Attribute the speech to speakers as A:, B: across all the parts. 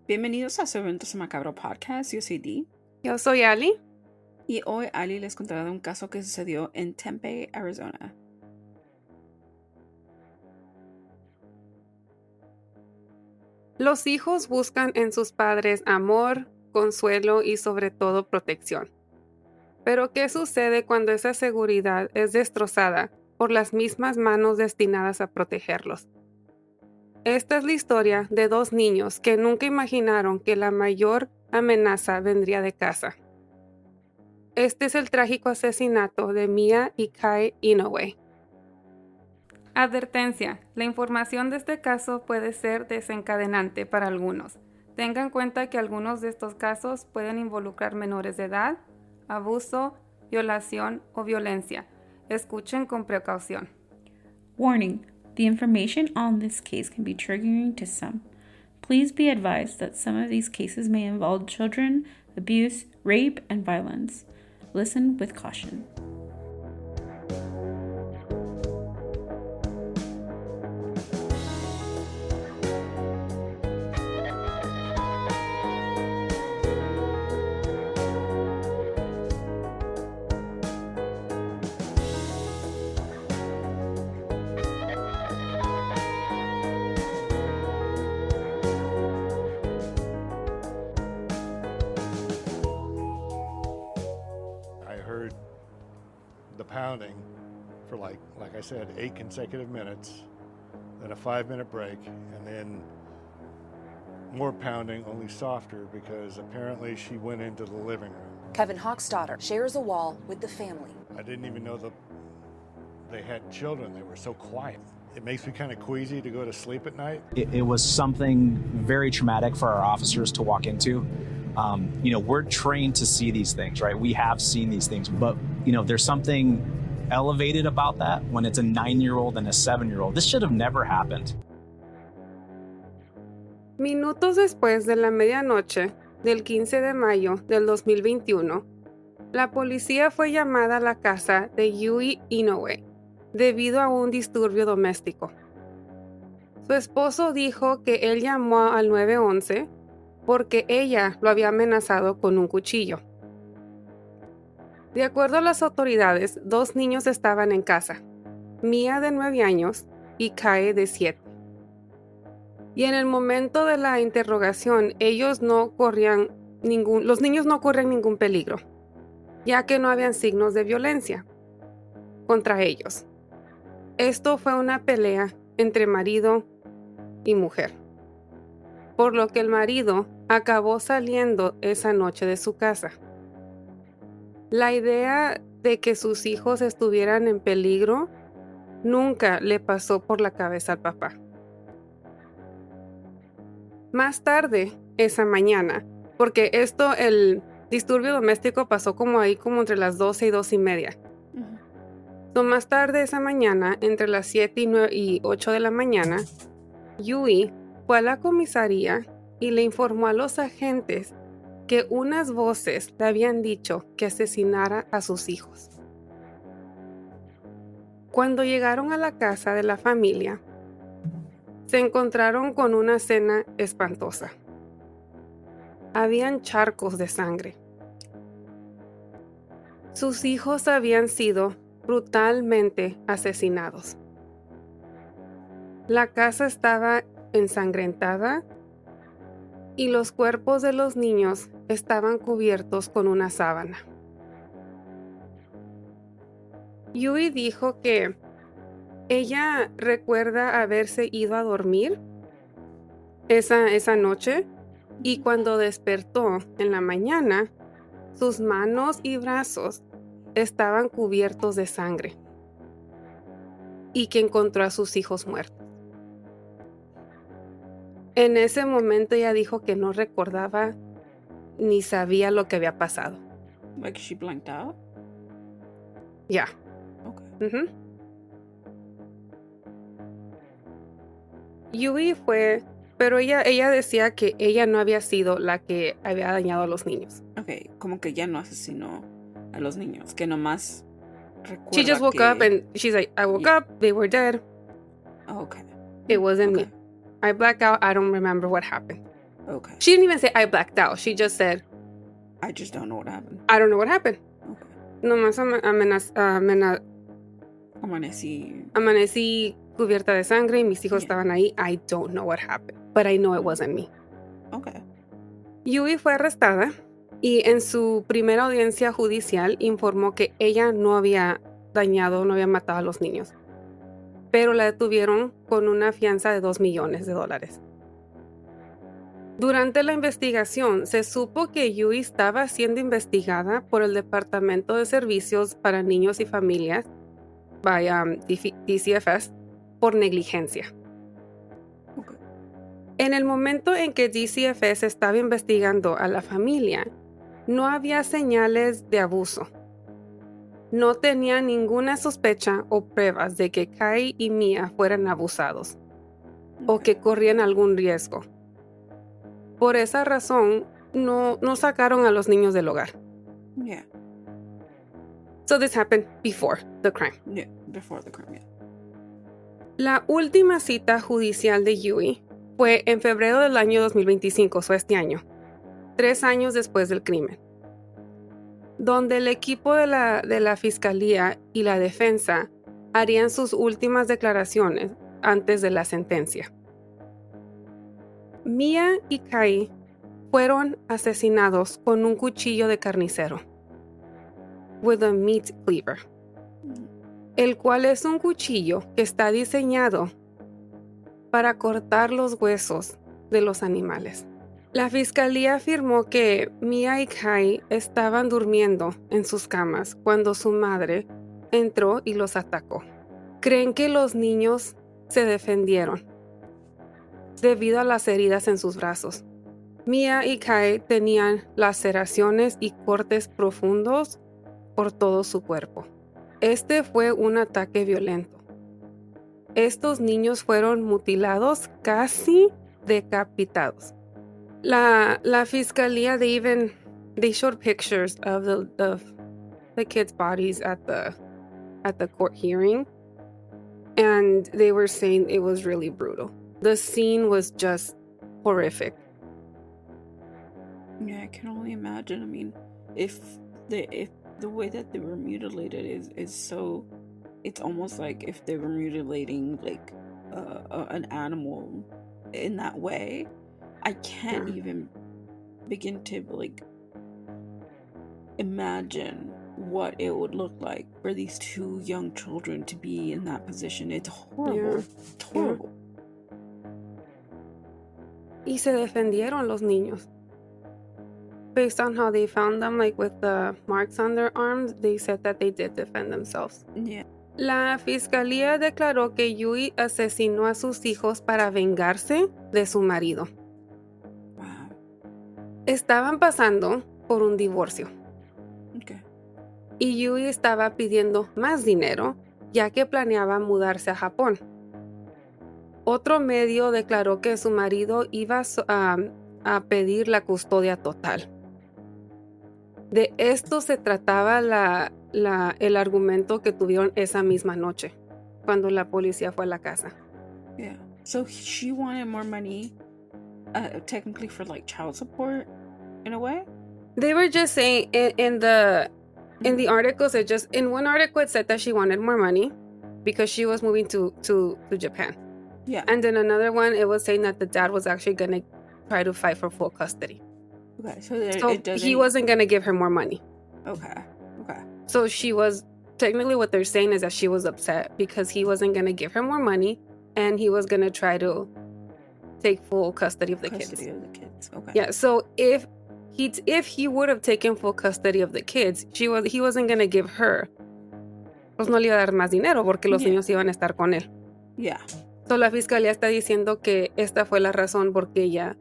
A: Bienvenidos a Sobre, todo, macabro podcast. Yo soy Dee.
B: Yo soy Ali.
A: Y hoy Ali les contará de un caso que sucedió en Tempe, Arizona.
B: Los hijos buscan en sus padres amor, consuelo y sobre todo protección. Pero ¿qué sucede cuando esa seguridad es destrozada por las mismas manos destinadas a protegerlos? Esta es la historia de dos niños que nunca imaginaron que la mayor amenaza vendría de casa. Este es el trágico asesinato de Mia y Kaih Inoue. Advertencia: la información de este caso puede ser desencadenante para algunos. Tengan en cuenta que algunos de estos casos pueden involucrar menores de edad, abuso, violación o violencia. Escuchen con precaución.
C: Warning: the information on this case can be triggering to some. Please be advised that some of these cases may involve children, abuse, rape, and violence. Listen with caution.
D: The pounding for like I said, 8 consecutive minutes, then a 5-minute break, and then more pounding, only softer, because apparently she went into the living room.
E: Kevin Hawk's daughter shares a wall with the family.
D: I didn't even know they had children. They were so quiet. It makes me kind of queasy to go to sleep at night.
F: It was something very traumatic for our officers to walk into. We're trained to see these things, right? We have seen these things, but there's something elevated about that when it's a 9-year-old and a 7-year-old. This should have never happened.
B: Minutos después de la medianoche del 15 de mayo del 2021, la policía fue llamada a la casa de Mia Inoue debido a un disturbio doméstico. Su esposo dijo que él llamó al 911 porque ella lo había amenazado con un cuchillo. De acuerdo a las autoridades, 2 niños estaban en casa, Mia de 9 años y Kaih de 7. Y en el momento de la interrogación, los niños no corrían ningún peligro, ya que no habían signos de violencia contra ellos. Esto fue una pelea entre marido y mujer, por lo que el marido acabó saliendo esa noche de su casa. La idea de que sus hijos estuvieran en peligro nunca le pasó por la cabeza al papá. Más tarde, esa mañana, porque el disturbio doméstico pasó como entre las 12 y 2:30. Más tarde esa mañana, entre las 7 y 8 de la mañana, Yui fue a la comisaría y le informó a los agentes que unas voces le habían dicho que asesinara a sus hijos. Cuando llegaron a la casa de la familia, se encontraron con una escena espantosa. Habían charcos de sangre. Sus hijos habían sido brutalmente asesinados. La casa estaba ensangrentada y los cuerpos de los niños estaban cubiertos con una sábana. Yui dijo que ella recuerda haberse ido a dormir esa noche y cuando despertó en la mañana, sus manos y brazos estaban cubiertos de sangre y que encontró a sus hijos muertos. En ese momento ella dijo que no recordaba ni sabía lo que había pasado.
A: Like she blanked out?
B: Ya.
A: Okay.
B: Yui fue, pero ella decía que ella no había sido la que había dañado a los niños.
A: Okay, como que ya no asesinó a los niños, que nomás recuerda
B: She just woke up and she's like, I woke up, they were dead.
A: Okay.
B: It wasn't me. I black out, I don't remember what happened.
A: Okay.
B: She didn't even say I blacked out. She just said,
A: I just don't know what happened.
B: I don't know what happened.
A: Okay.
B: Nomás amanecí cubierta de sangre y mis hijos estaban ahí. I don't know what happened, but I know it wasn't me.
A: Okay.
B: Yui fue arrestada y en su primera audiencia judicial informó que ella no había matado a los niños, pero la detuvieron con una fianza de $2 millones. Durante la investigación, se supo que Yui estaba siendo investigada por el Departamento de Servicios para Niños y Familias, DCFS, por negligencia.
A: Okay.
B: En el momento en que DCFS estaba investigando a la familia, no había señales de abuso. No tenía ninguna sospecha o pruebas de que Kaih y Mia fueran abusados o que corrían algún riesgo. Por esa razón, no sacaron a los niños del hogar.
A: Yeah.
B: So this happened before the crime.
A: Yeah. Before the crime, yeah.
B: La última cita judicial de Yui fue en febrero del año 2025, este año, 3 años después del crimen, donde el equipo de la fiscalía y la defensa harían sus últimas declaraciones antes de la sentencia. Mia y Kaih fueron asesinados con un cuchillo de carnicero, with a meat cleaver, el cual es un cuchillo que está diseñado para cortar los huesos de los animales. La fiscalía afirmó que Mia y Kaih estaban durmiendo en sus camas cuando su madre entró y los atacó. Creen que los niños se defendieron debido a las heridas en sus brazos. Mia y Kaih tenían laceraciones y cortes profundos por todo su cuerpo. Este fue un ataque violento. Estos niños fueron mutilados, casi decapitados. La fiscalía, they showed pictures of the kids' bodies at the court hearing, and they were saying it was really brutal. The scene was just horrific.
A: Yeah, I can only imagine. I mean, if the way that they were mutilated is so, it's almost like if they were mutilating like an animal in that way. I can't even begin to like imagine what it would look like for these 2 young children to be in that position. It's horrible.
B: Yeah.
A: It's horrible.
B: Y se defendieron los niños. Based on how they found them, like with the marks on their arms, they said that they did defend themselves.
A: Yeah.
B: La fiscalía declaró que Yui asesinó a sus hijos para vengarse de su marido.
A: Wow.
B: Estaban pasando por un divorcio.
A: Okay.
B: Y Yui estaba pidiendo más dinero, ya que planeaba mudarse a Japón. Otro medio declaró que su marido iba a pedir la custodia total. De esto se trataba el argumento que tuvieron esa misma noche, cuando la policía fue a la casa.
A: Yeah. So she wanted more money, technically for like child support, in a way.
B: They were just saying in the articles, in one article it said that she wanted more money because she was moving to Japan.
A: Yeah.
B: And then another one, it was saying that the dad was actually going to try to fight for full custody.
A: Okay. So
B: So he wasn't going to give her more money.
A: Okay. Okay.
B: So she was, technically what they're saying is that she was upset because he wasn't going to give her more money and he was going to try to take full custody of the kids.
A: Custody of the kids. Okay.
B: Yeah, so if he would have taken full custody of the kids, he wasn't going to give her, pues no le iba a dar más dinero porque los niños iban a estar con él.
A: Yeah.
B: So la fiscalía está diciendo que esta fue la razón por que ella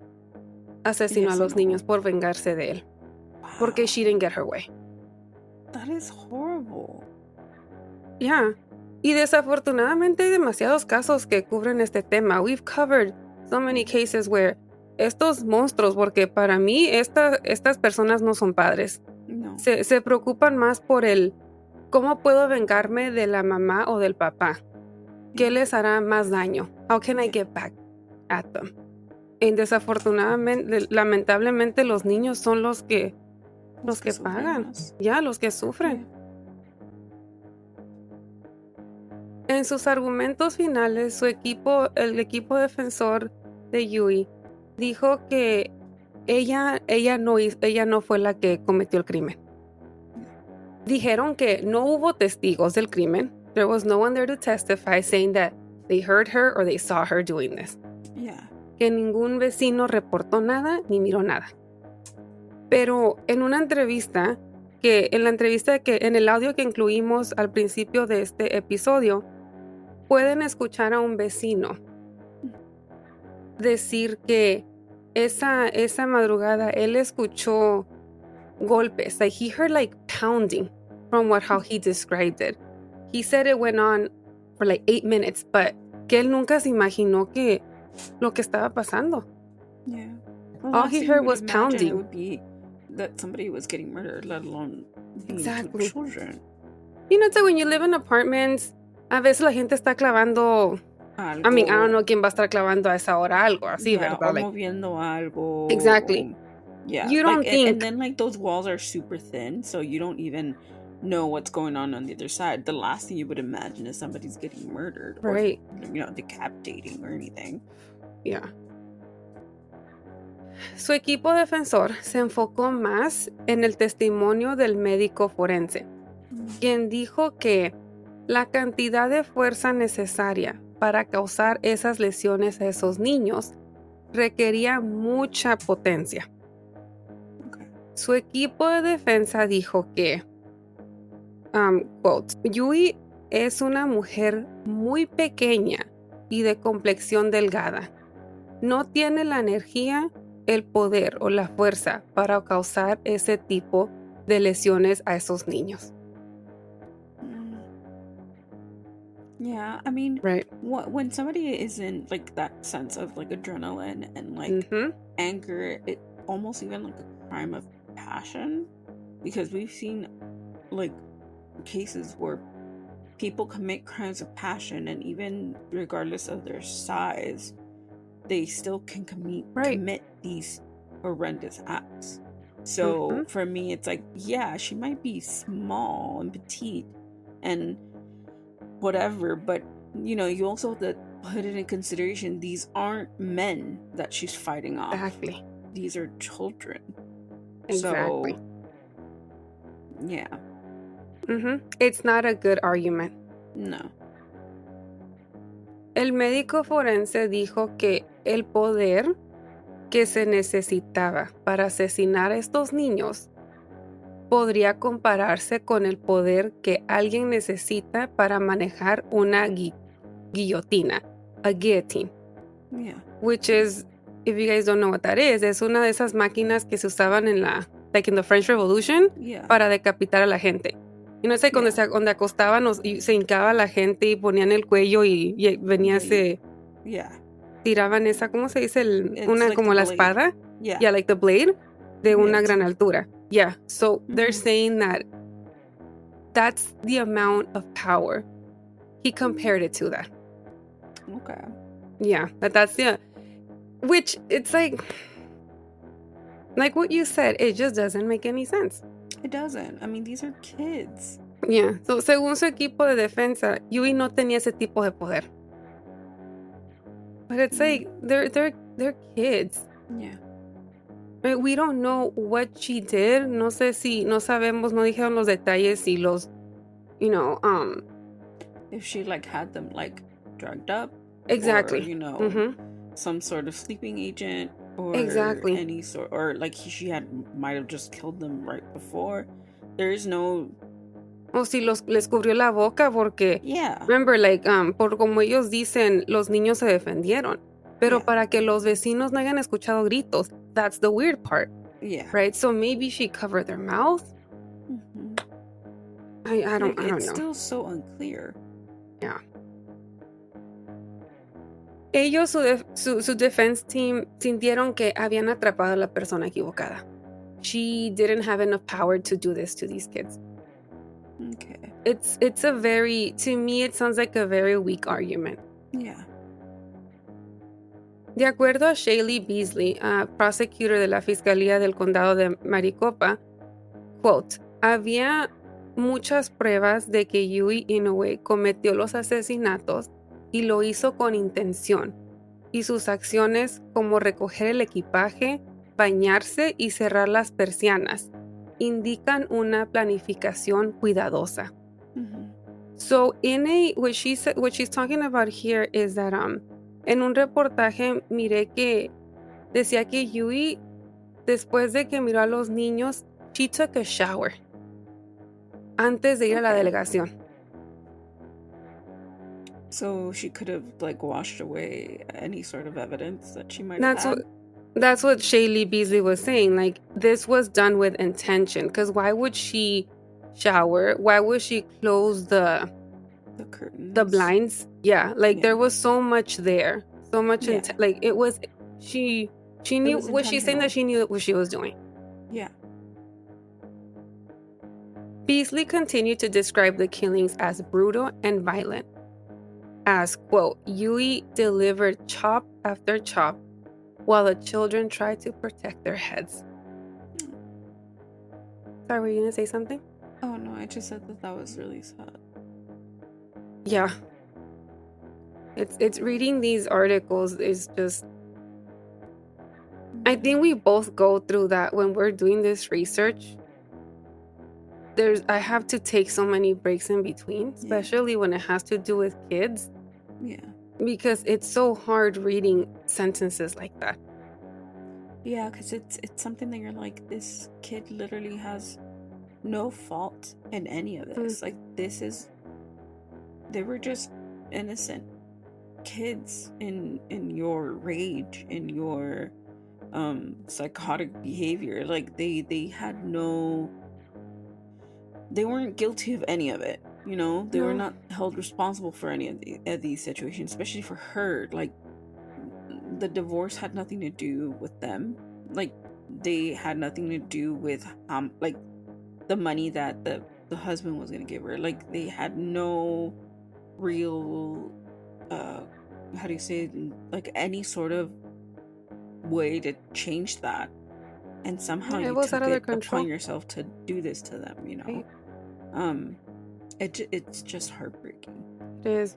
B: asesinó a los niños por vengarse de él.
A: Wow.
B: Porque she didn't get her way.
A: That is horrible.
B: Yeah. Y desafortunadamente hay demasiados casos que cubren este tema. We've covered so many cases where estos monstruos, porque para mí estas personas no son padres.
A: No.
B: Se preocupan más por el cómo puedo vengarme de la mamá o del papá. ¿Qué les hará más daño? How can I get back at them? desafortunadamente, lamentablemente, los niños son los que pagan.
A: más.
B: Ya, los que sufren. En sus argumentos finales, el equipo defensor de Yui dijo que ella no fue la que cometió el crimen. Dijeron que no hubo testigos del crimen. There was no one there to testify saying that they heard her or they saw her doing this.
A: Yeah.
B: Que ningún vecino reportó nada ni miró nada. Pero en una entrevista, en el audio que incluimos al principio de este episodio, pueden escuchar a un vecino decir que esa madrugada él escuchó golpes. Like he heard like pounding from how he described it. He said it went on for like 8 minutes, but que él nunca se imaginó que lo que estaba pasando.
A: Yeah.
B: All he heard was pounding.
A: It would be that somebody was getting murdered, let alone being
B: Exactly.
A: children.
B: You know, it's like when you live in apartments, a veces la gente está clavando.
A: Algo,
B: I mean, I don't know quién va a estar clavando a esa hora algo así,
A: yeah,
B: ¿verdad?
A: o
B: Like,
A: moviendo algo.
B: Exactly.
A: Yeah.
B: You don't think.
A: And then, like, those walls are super thin, so you don't even know what's going on the other side. The last thing you would imagine is somebody's getting murdered.
B: Right.
A: Or, decapitating or anything.
B: Yeah. Su equipo defensor se enfocó más en el testimonio del médico forense, quien dijo que la cantidad de fuerza necesaria para causar esas lesiones a esos niños requería mucha potencia.
A: Okay.
B: Su equipo de defensa dijo que, quote, Yui es una mujer muy pequeña y de complexión delgada. No tiene la energía, el poder o la fuerza para causar ese tipo de lesiones a esos niños.
A: Yeah, I mean,
B: Right.
A: when somebody is in like that sense of like adrenaline and like anger, it almost even like a crime of passion, because we've seen like cases where people commit crimes of passion, and even regardless of their size, they still can commit these horrendous acts. So for me, it's like, yeah, she might be small and petite and whatever, but you also have to put it in consideration, these aren't men that she's fighting off.
B: Exactly.
A: These are children.
B: Exactly.
A: So, yeah.
B: It's not a good argument.
A: No.
B: El médico forense dijo que el poder que se necesitaba para asesinar a estos niños podría compararse con el poder que alguien necesita para manejar una guillotina, a guillotine.
A: Yeah.
B: Which is, if you guys don't know what that is, es una de esas máquinas que se usaban in the French Revolution para decapitar a la gente. Y no sé, donde acostaban y se hincaba la gente y ponían el cuello y venía tiraban esa, ¿cómo se dice? Una
A: like
B: como la
A: blade.
B: espada.
A: Yeah.
B: Like the blade de una
A: Yes.
B: gran altura. Yeah. So they're saying that that's the amount of power. He compared it to that.
A: Okay.
B: Yeah. That's the... Which, it's like what you said, it just doesn't make any sense.
A: It doesn't. I mean, these are kids.
B: Yeah. So, según su equipo de defensa, Yui no tenía ese tipo de poder. But it's like, they're kids.
A: Yeah.
B: Right? We don't know what she did. No sabemos, no dijeron los detalles si los,
A: If she had them drugged up.
B: Exactly.
A: Or, some sort of sleeping agent. Or
B: exactly.
A: any sort, or she might have just killed them right before. There is no.
B: O si les cubrió la boca porque.
A: Yeah.
B: Remember, por como ellos dicen, los niños se defendieron. Pero para que los vecinos no hayan escuchado gritos, that's the weird part.
A: Yeah.
B: Right. So maybe she covered their mouth. I don't know.
A: It's still so unclear.
B: Yeah. Ellos, su defense team, sintieron que habían atrapado a la persona equivocada. She didn't have enough power to do this to these kids.
A: Okay.
B: It's a very, to me, it sounds like a very weak argument.
A: Yeah.
B: De acuerdo a Shaylee Beasley, prosecutor de la Fiscalía del Condado de Maricopa, quote, había muchas pruebas de que Yui Inoue cometió los asesinatos y lo hizo con intención, y sus acciones como recoger el equipaje, bañarse y cerrar las persianas indican una planificación cuidadosa. So what she's talking about here is that en un reportaje miré que decía que Yui, después de que miró a los niños, she took a shower antes de ir a la delegación.
A: So she could have like washed away any sort of evidence that she might have had.
B: That's what Shaylee Beasley was saying. Like, this was done with intention. Because why would she shower? Why would she close the
A: curtains,
B: the blinds? Yeah, like there was so much there, so much like it was. She knew what she's saying, that she knew what she was doing.
A: Yeah.
B: Beasley continued to describe the killings as brutal and violent. As, quote, Yui delivered chop after chop while the children tried to protect their heads. Sorry, were you going to say something?
A: Oh, no, I just said that was really sad.
B: Yeah. It's reading these articles is just... I think we both go through that when we're doing this research. I have to take so many breaks in between, especially when it has to do with kids.
A: Yeah.
B: Because it's so hard reading sentences like that.
A: Yeah, because it's something that you're like, this kid literally has no fault in any of this. Like, they were just innocent kids in your rage, in your psychotic behavior. Like, they weren't guilty of any of it. You know, they were not held responsible for any of these situations, especially for her. Like, the divorce had nothing to do with them. Like, they had nothing to do with like the money that the husband was going to give her. Like, they had no real how do you say, like, any sort of way to change that, and somehow you took it upon yourself to do this to them, you know. Right. It's just heartbreaking.
B: It is.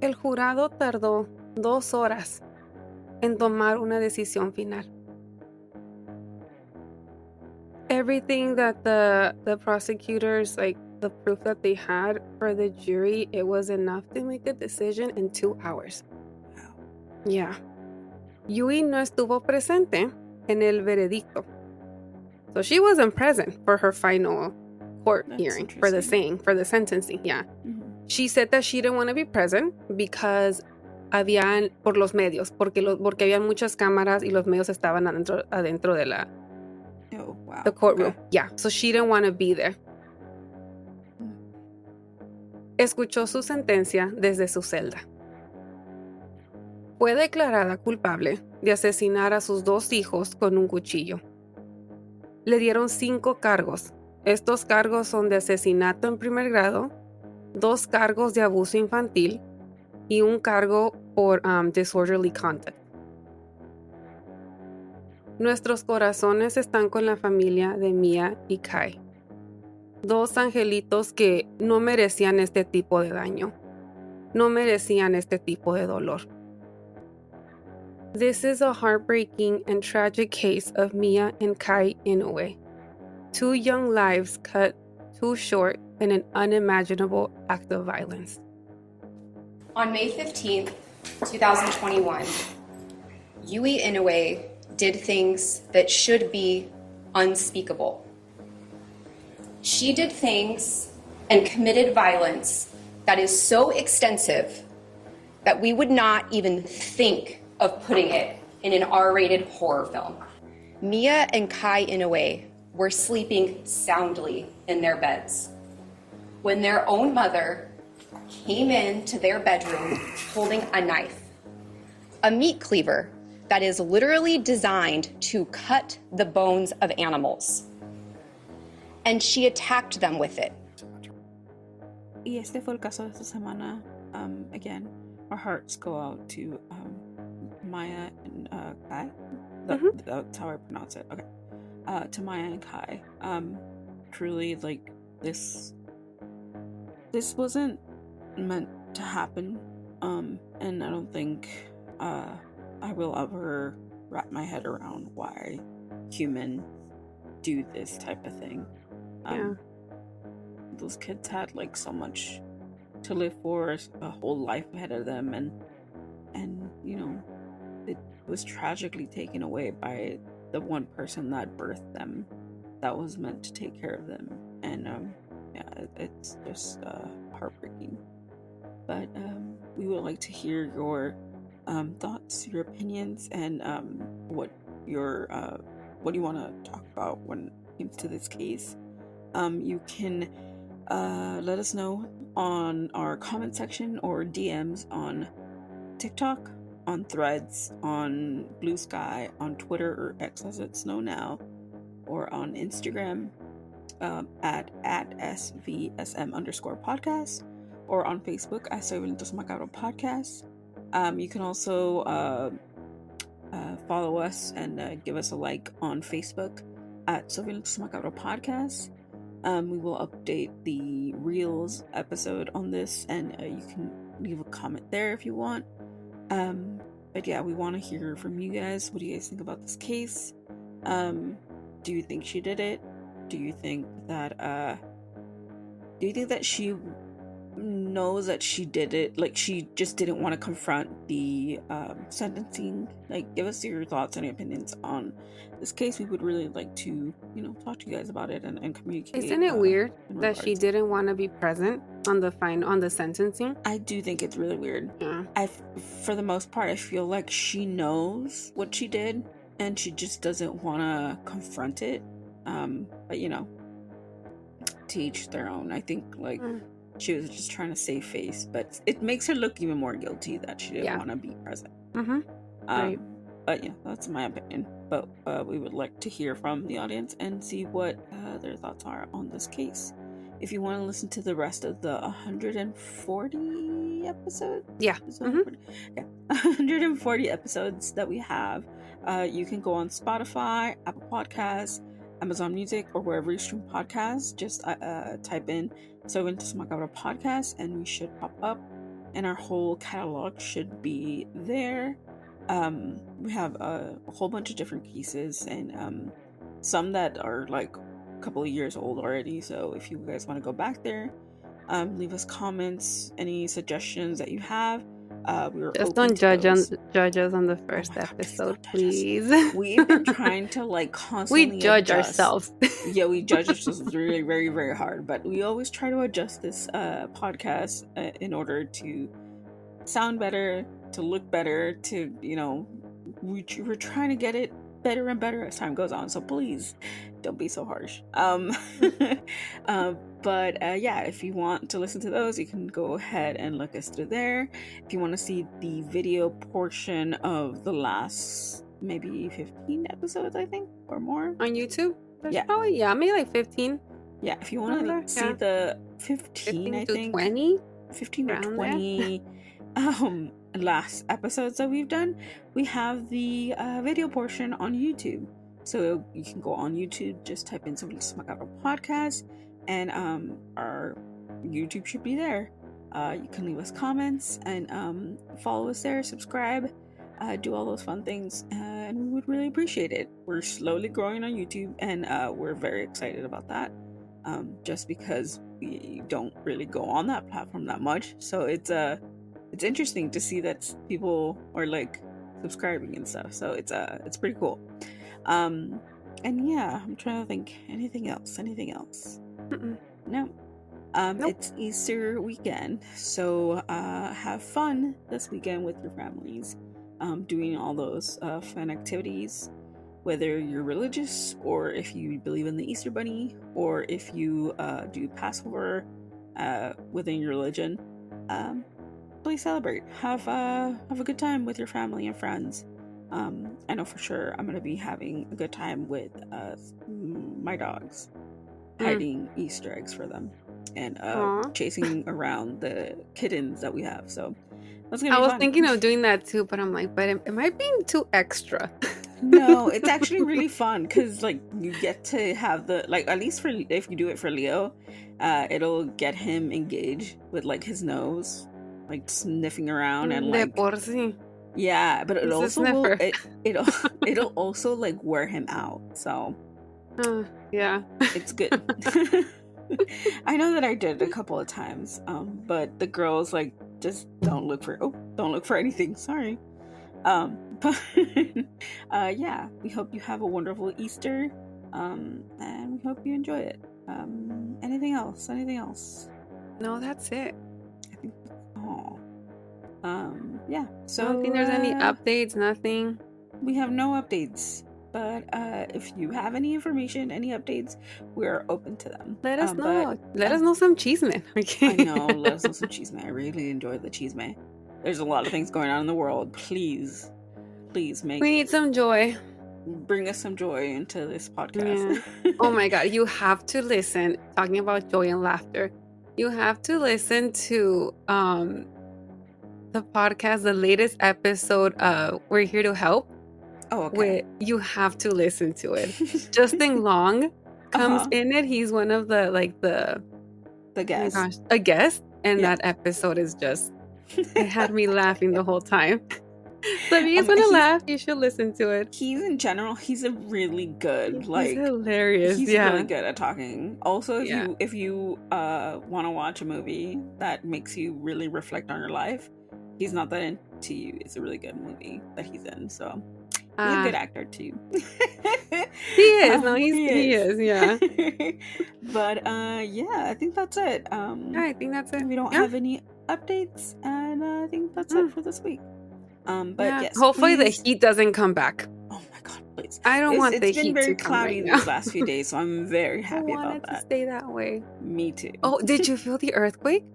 B: El jurado tardó 2 horas en tomar una decisión final. Everything that the prosecutors, like the proof that they had for the jury, it was enough to make a decision in 2 hours.
A: Wow.
B: Yeah. Yui no estuvo presente en el veredicto. So she wasn't present for her final court hearing, for the sentencing. Yeah. Mm-hmm. She said that she didn't want to be present because por los medios, porque habían muchas cámaras y los medios estaban adentro de la the courtroom. Okay. Yeah, so she didn't want to be there. Escuchó su sentencia desde su celda. Fue declarada culpable de asesinar a sus 2 hijos con un cuchillo. Le dieron 5 cargos. Estos cargos son de asesinato en primer grado, 2 cargos de abuso infantil y un cargo por disorderly conduct. Nuestros corazones están con la familia de Mia y Kaih, 2 angelitos que no merecían este tipo de daño, no merecían este tipo de dolor. This is a heartbreaking and tragic case of Mia and Kaih Inoue, 2 young lives cut too short in an unimaginable act of violence.
G: On May 15th, 2021, Yui Inoue did things that should be unspeakable. She did things and committed violence that is so extensive that we would not even think of putting it in an R-rated horror film. Mia and Kaih Inoue were sleeping soundly in their beds when their own mother came into their bedroom holding a knife, a meat cleaver that is literally designed to cut the bones of animals. And she attacked them with it.
A: Y este fue el caso de esta semana. Again, our hearts go out to Mia and Kaih. That's how I pronounce it. Okay. To Mia and Kaih. Truly, like, this wasn't meant to happen. And I don't think I will ever wrap my head around why humans do this type of thing. Those kids had like so much to live for, a whole life ahead of them, and you know, it was tragically taken away by the one person that birthed them, that was meant to take care of them. And it's just heartbreaking. But we would like to hear your thoughts, your opinions, and what you want to talk about when it comes to this case. You can let us know on our comment section or DMs on TikTok, on Threads, on Blue Sky, on Twitter or X as it's known now, or on Instagram at SVSM_podcast, or on Facebook at Soy Macabro Podcast. You can also follow us and give us a like on Facebook at Soy Macabro Podcast. We will update the Reels episode on this, and you can leave a comment there if you want. But yeah, we want to hear from you guys. What do you guys think about this case? Do you think she did it? Do you think that she knows that she did it, like she just didn't want to confront the sentencing? Like, give us your thoughts and opinions on this case. We would really like to, talk to you guys about it and communicate.
B: Isn't it weird that she didn't want to be present on the sentencing?
A: I do think it's really weird.
B: Yeah.
A: For the most part, I feel like she knows what she did and she just doesn't want to confront it. But to each their own. I think she was just trying to save face, but it makes her look even more guilty that she didn't want to be present.
B: Right.
A: But yeah, that's my opinion. But we would like to hear from the audience and see what their thoughts are on this case. If you want to listen to the rest of the 140 episodes, 140 episodes that we have, you can go on Spotify, Apple Podcasts, Amazon Music, or wherever you stream podcasts. Just type in Soy Macabro Podcast and we should pop up, and our whole catalog should be there. We have a whole bunch of different cases, and some that are like a couple of years old already, so if you guys want to go back there, leave us comments, any suggestions that you have.
B: Just don't judge us on the first episode, please.
A: We've been trying to constantly
B: we judge
A: adjust.
B: Ourselves.
A: Yeah, we judge ourselves really very, very hard, but we always try to adjust this podcast in order to sound better, to look better, to we're trying to get it better and better as time goes on, so please don't be so harsh. But if you want to listen to those, you can go ahead and look us through there. If you want to see the video portion of the last maybe 15 episodes, I think, or more
B: on YouTube,
A: probably
B: maybe like 15.
A: Yeah, if you want to see the 15 I think
B: 20
A: 15 to 20 last episodes that we've done, we have the video portion on YouTube. So you can go on YouTube, just type in Soy Macabro Podcast, and our YouTube should be there. You can leave us comments and follow us there, subscribe, do all those fun things, and we would really appreciate it. We're slowly growing on YouTube, and we're very excited about that. Just because we don't really go on that platform that much, so it's interesting to see that people are subscribing and stuff. So it's pretty cool. And yeah, I'm trying to think anything else. No.
B: Nope.
A: It's Easter weekend, so have fun this weekend with your families, doing all those fun activities, whether you're religious or if you believe in the Easter Bunny, or if you do Passover within your religion. Please celebrate. Have a good time with your family and friends. I know for sure I'm gonna be having a good time with my dogs, hiding Easter eggs for them, and chasing around the kittens that we have. So That's gonna
B: I
A: be
B: was
A: fun.
B: thinking of doing that too, but I'm like, but am I being too extra?
A: No, it's actually really fun because like you get to have the like at least for if you do it for Leo, it'll get him engaged with like his nose, like sniffing around and
B: De
A: like
B: por sí.
A: yeah, but it
B: He's a
A: also will
B: sniffer.
A: it'll also like wear him out. So
B: Yeah.
A: it's good. I know that I did it a couple of times, but the girls like just don't look for anything. Sorry. But yeah, we hope you have a wonderful Easter, and we hope you enjoy it. Anything else?
B: No, that's it.
A: I think. Oh. Yeah. So
B: I don't think there's any updates. Nothing.
A: We have no updates. But if you have any information, any updates, we're open to them.
B: Let us know. Let us know some chisme. Okay.
A: I know. Let us know some chisme. I really enjoy the chisme. There's a lot of things going on in the world. Please
B: We need some joy.
A: Bring us some joy into this podcast.
B: Yeah. Oh my God. You have to listen. Talking about joy and laughter. You have to listen to the podcast, the latest episode of We're Here to Help.
A: Oh, okay.
B: You have to listen to it. Justin Long comes in it. He's one of the
A: guests.
B: Oh my gosh, a guest. And that episode is just, it had me laughing the whole time. So if you guys want to laugh, you should listen to it.
A: He's in general, he's a really good,
B: he's hilarious.
A: He's really good at talking. Also, if you want to watch a movie that makes you really reflect on your life, he's not that into you. It's a really good movie that he's in. So he's a good actor too.
B: He is. No, he is. Yeah.
A: But yeah, I think that's it.
B: I think that's it.
A: We don't have any updates, and I think that's it for this week. But yes,
B: hopefully
A: please.
B: The heat doesn't come back.
A: Oh my God, please!
B: I don't want the heat to come.
A: It's been very cloudy these last few days, so I'm very happy about that.
B: I want it to stay that way.
A: Me too.
B: Oh, did you feel the earthquake?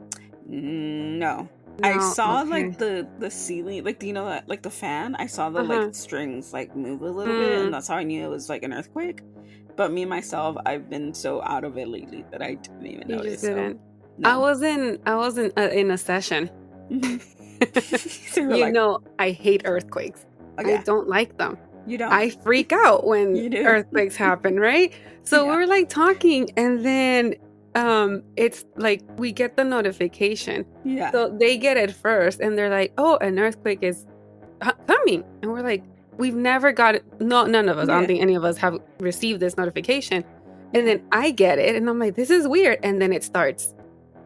A: No. I saw like the ceiling, like you know that like the fan. I saw the like strings like move a little bit, and that's how I knew it was like an earthquake. But me myself, I've been so out of it lately that I didn't even notice.
B: You just didn't.
A: So, no.
B: I was in a session.
A: So
B: you know, I hate earthquakes. Okay. I don't like them.
A: You don't.
B: I freak out when earthquakes happen, right? So we were like talking, and then it's like we get the notification. Yeah. So they get it first, and they're like, "Oh, an earthquake is coming," and we're like, "We've never got it. No, none of us. I don't think any of us have received this notification." And then I get it, and I'm like, "This is weird," and then it starts.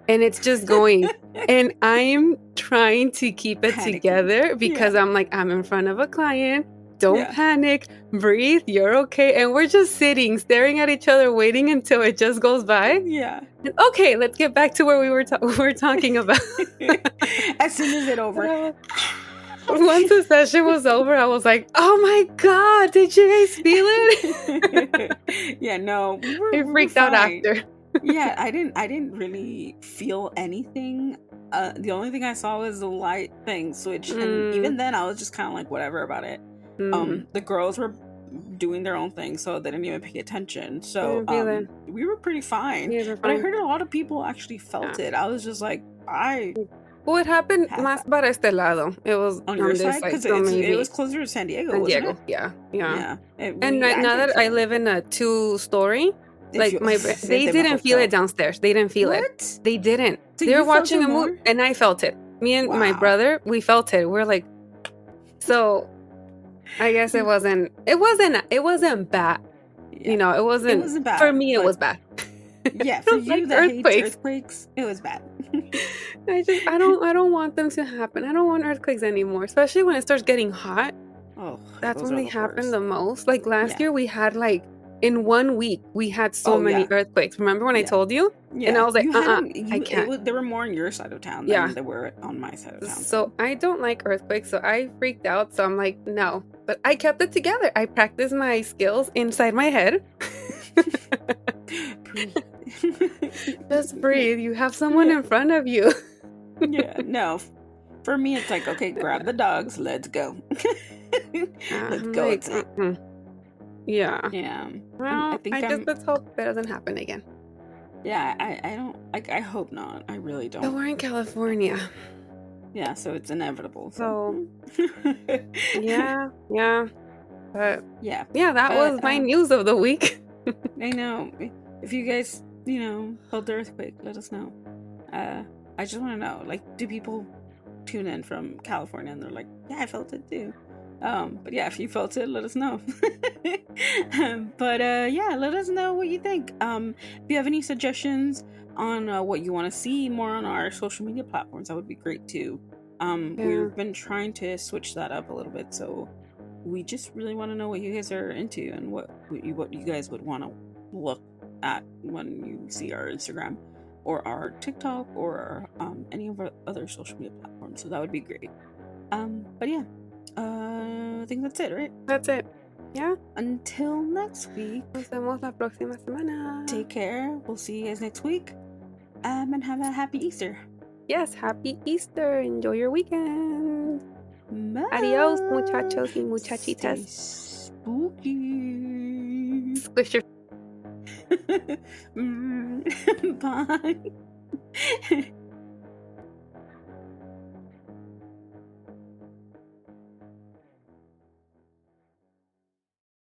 B: And it's just going. And I'm trying to keep it together because I'm like, I'm in front of a client. Don't panic. Breathe. You're okay. And we're just sitting, staring at each other, waiting until it just goes by. Yeah. And, okay, let's get back to where we were talking about.
A: As soon as it over.
B: Once the session was over, I was like, oh my God, did you guys feel it?
A: Yeah, no.
B: We freaked out after.
A: Yeah, I didn't really feel anything. The only thing I saw was the light thing switch, and even then I was just kind of like whatever about it. The girls were doing their own thing, so they didn't even pay attention. So we were pretty fine. But I heard a lot of people actually felt it. I was just like,
B: well, it happened más para este lado. It was
A: on your side because it was closer to San Diego. Wasn't it?
B: Yeah. And right now that I live in a 2-story. Like they didn't feel it downstairs. They didn't feel it. They didn't. So they were watching a movie, and I felt it. Me and my brother, we felt it. We're like, so. I guess it wasn't bad. Yeah. You know, it wasn't bad. For me, it was bad.
A: Yeah, for you like that hates earthquakes, it was bad.
B: I don't want them to happen. I don't want earthquakes anymore, especially when it starts getting hot. Oh, that's when they happen the most. Like last year, we had like. In 1 week, we had so many earthquakes. Remember when I told you? Yeah. And I was like, I can't.
A: There were more on your side of town than there were on my side of town.
B: So I don't like earthquakes, so I freaked out. So I'm like, no. But I kept it together. I practiced my skills inside my head.
A: Breathe.
B: Just breathe. You have someone in front of you.
A: Yeah, no. For me, it's like, okay, grab the dogs. Let's go. Let's go.
B: Like, yeah. Well, let's hope that doesn't happen again.
A: Yeah, I don't like. I hope not. I really don't.
B: But we're in California.
A: Yeah, so it's inevitable.
B: So, yeah. But
A: yeah,
B: that was my news of the week.
A: I know. If you guys, felt the earthquake, let us know. I just want to know, like, do people tune in from California and they're like, yeah, I felt it too. But yeah, if you felt it, let us know. But yeah, let us know what you think. If you have any suggestions on what you want to see more on our social media platforms, that would be great too. We've been trying to switch that up a little bit, so we just really want to know what you guys are into and what you guys would want to look at when you see our Instagram or our TikTok or any of our other social media platforms. So that would be great. But yeah, I think that's it, right?
B: That's it. Yeah.
A: Until next week.
B: Nos vemos la próxima semana.
A: Take care. We'll see you guys next week. And have a happy Easter.
B: Yes, happy Easter. Enjoy your weekend.
A: Bye.
B: Adios, muchachos y muchachitas.
A: Stay spooky.
B: Squish your
A: Bye.